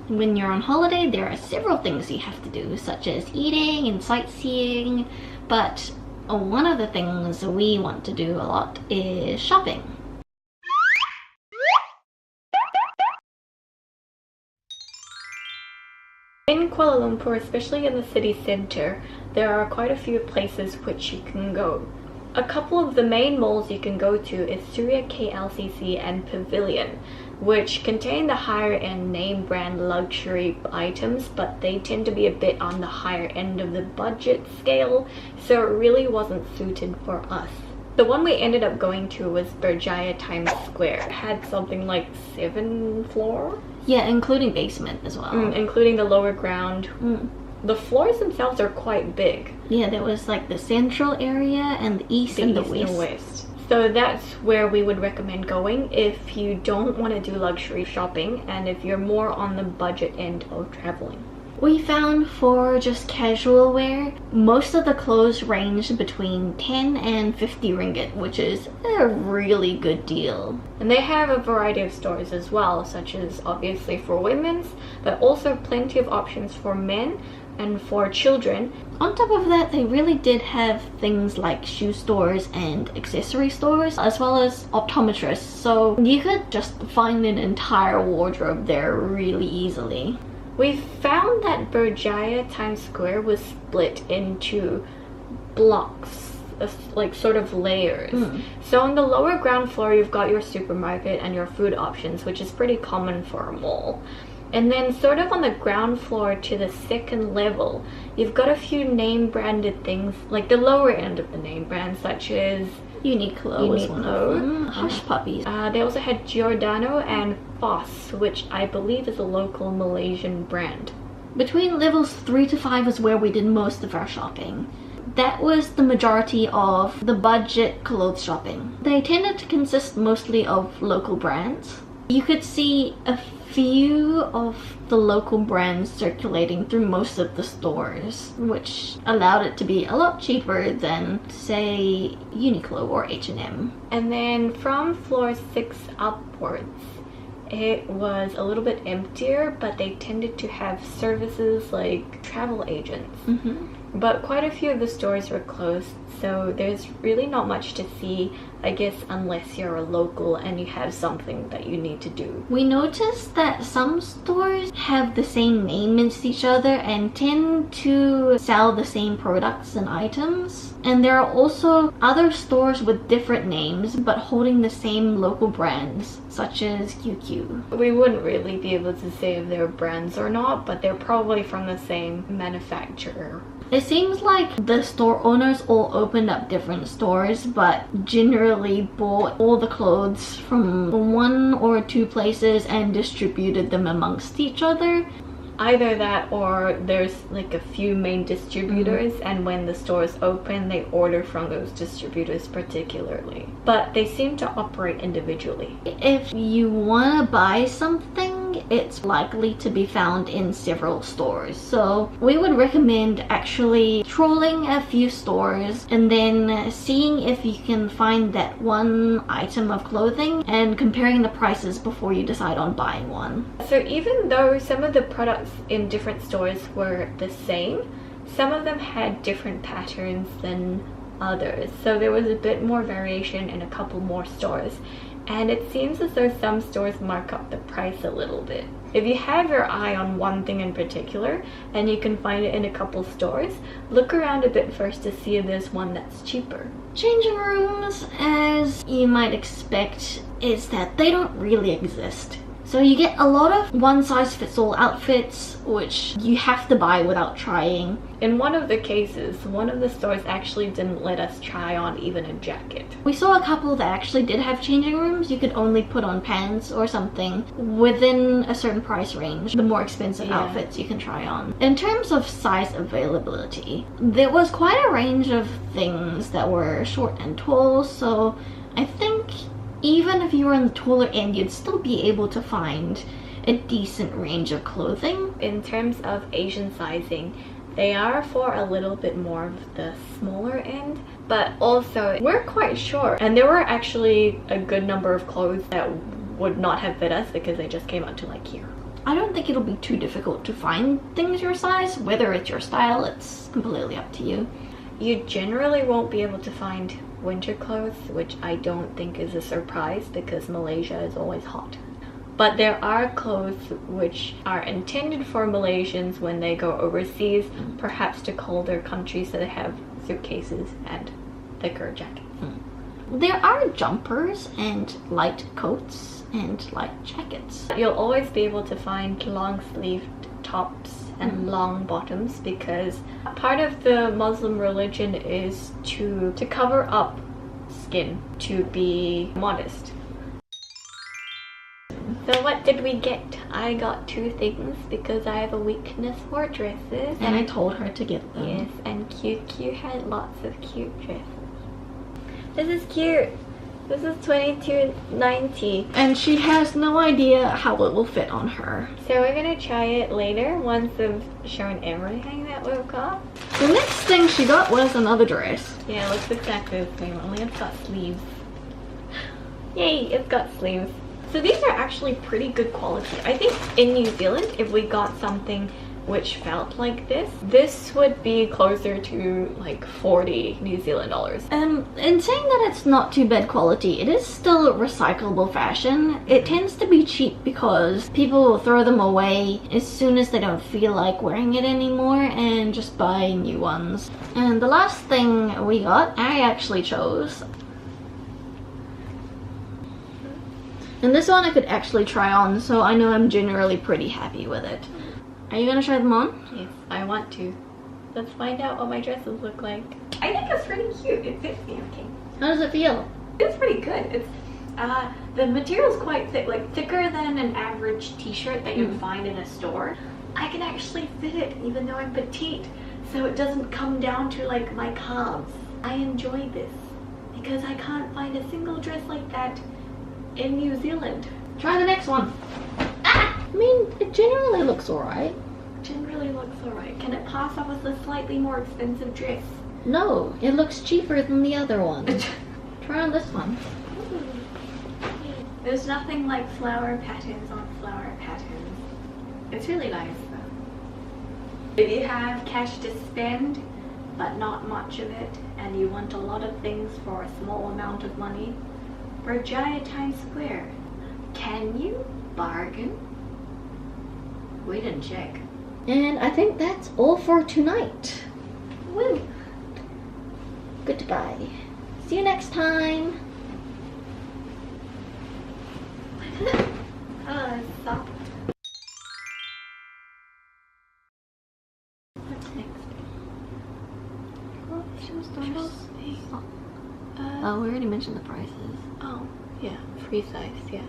When you're on holiday, there are several things you have to do, such as eating and sightseeing, but one of the things we want to do a lot is shopping. In Kuala Lumpur, especially in the city centre, there are quite a few places which you can go. A couple of the main malls you can go to is Surya KLCC and Pavilion, which contain the higher end name brand luxury items, but they tend to be a bit on the higher end of the budget scale, so it really wasn't suited for us. The one we ended up going to was Berjaya Times Square. It had something like 7 floors. Yeah, including basement as well. Including the lower ground. The floors themselves are quite big. Yeah, there was like the central area and the east and the west. So that's where we would recommend going if you don't want to do luxury shopping and if you're more on the budget end of traveling. We found for just casual wear, most of the clothes range between 10 and 50 ringgit, which is a really good deal. And they have a variety of stores as well, such as obviously for women's, but also plenty of options for men and for children. On top of that, they really did have things like shoe stores and accessory stores, as well as optometrists, so you could just find an entire wardrobe there really easily. We found that Berjaya Times Square was split into blocks, like sort of layers. So on the lower ground floor you've got your supermarket and your food options, which is pretty common for a mall. And then sort of on the ground floor to the second level, you've got a few name branded things, like the lower end of the name brand, such as Uniqlo was one of them. Hush Puppies. They also had Giordano and Foss, which I believe is a local Malaysian brand. Between levels 3 to 5 is where we did most of our shopping. That was the majority of the budget clothes shopping. They tended to consist mostly of local brands. You could see a few of the local brands circulating through most of the stores, which allowed it to be a lot cheaper than, say, Uniqlo or H&M. And then from floor 6 upwards, it was a little bit emptier, but they tended to have services like travel agents. But quite a few of the stores were closed, so there's really not much to see, I guess, unless you're a local and you have something that you need to do. We noticed that some stores have the same name as each other and tend to sell the same products and items. And there are also other stores with different names but holding the same local brands, such as QQ. We wouldn't really be able to say if they're brands or not, but they're probably from the same manufacturer. It seems like the store owners all opened up different stores, but generally bought all the clothes from 1 or 2 places and distributed them amongst each other. Either that or there's like a few main distributors, and when the stores open they order from those distributors particularly. But they seem to operate individually. If you want to buy something, it's likely to be found in several stores. So we would recommend actually trolling a few stores and then seeing if you can find that one item of clothing and comparing the prices before you decide on buying one. So even though some of the products in different stores were the same, some of them had different patterns than others. So there was a bit more variation in a couple more stores. And it seems as though some stores mark up the price a little bit. If you have your eye on one thing in particular and you can find it in a couple stores, look around a bit first to see if there's one that's cheaper. Changing rooms, as you might expect, is that they don't really exist. So you get a lot of one-size-fits-all outfits, which you have to buy without trying. In one of the cases, one of the stores actually didn't let us try on even a jacket. We saw a couple that actually did have changing rooms. You could only put on pants or something within a certain price range. The more expensive outfits you can try on. In terms of size availability, there was quite a range of things that were short and tall, so I think even if you were on the taller end, you'd still be able to find a decent range of clothing. In terms of Asian sizing, they are for a little bit more of the smaller end, but also we're quite short. And there were actually a good number of clothes that would not have fit us because they just came out to like here. I don't think it'll be too difficult to find things your size. Whether it's your style, it's completely up to you. You generally won't be able to find winter clothes, which I don't think is a surprise because Malaysia is always hot. But there are clothes which are intended for Malaysians when they go overseas, perhaps to colder countries, so they have suitcases and thicker jackets. There are jumpers and light coats and light jackets. You'll always be able to find long-sleeved tops and long bottoms because part of the Muslim religion is to cover up skin, to be modest. So what did we get? I got 2 things because I have a weakness for dresses. And I told her to get them. Yes, and QQ had lots of cute dresses. This is cute. This is $22.90. And she has no idea how it will fit on her. So we're gonna try it later once I've shown everything that we've got. The next thing she got was another dress. Yeah, it looks exactly the same, only it's got sleeves. Yay, it's got sleeves. So these are actually pretty good quality. I think in New Zealand, if we got something which felt like this would be closer to like 40 New Zealand dollars. In saying that it's not too bad quality, it is still recyclable fashion. It tends to be cheap because people will throw them away as soon as they don't feel like wearing it anymore and just buy new ones. And the last thing we got, I actually chose. And this one I could actually try on, so I know I'm generally pretty happy with it. Are you gonna try them on? Yes, I want to. Let's find out what my dresses look like. I think it's pretty cute. It fits me okay. How does it feel? It's pretty good. It's the material's quite thick, like thicker than an average t-shirt that you'd find in a store. I can actually fit it even though I'm petite, so it doesn't come down to like my calves. I enjoy this because I can't find a single dress like that in New Zealand. Try the next one. Ah! I mean, it generally looks alright. Generally looks alright. Can it pass off as a slightly more expensive dress? No, it looks cheaper than the other one. Try on this one. There's nothing like flower patterns on flower patterns. It's really nice though. If you have cash to spend, but not much of it, and you want a lot of things for a small amount of money, Berjaya Times Square. Can you bargain? We didn't check. And I think that's all for tonight. Woo! Goodbye. See you next time. Stop. What's next? Oh, we already mentioned the prices. Oh, yeah, free size, yeah.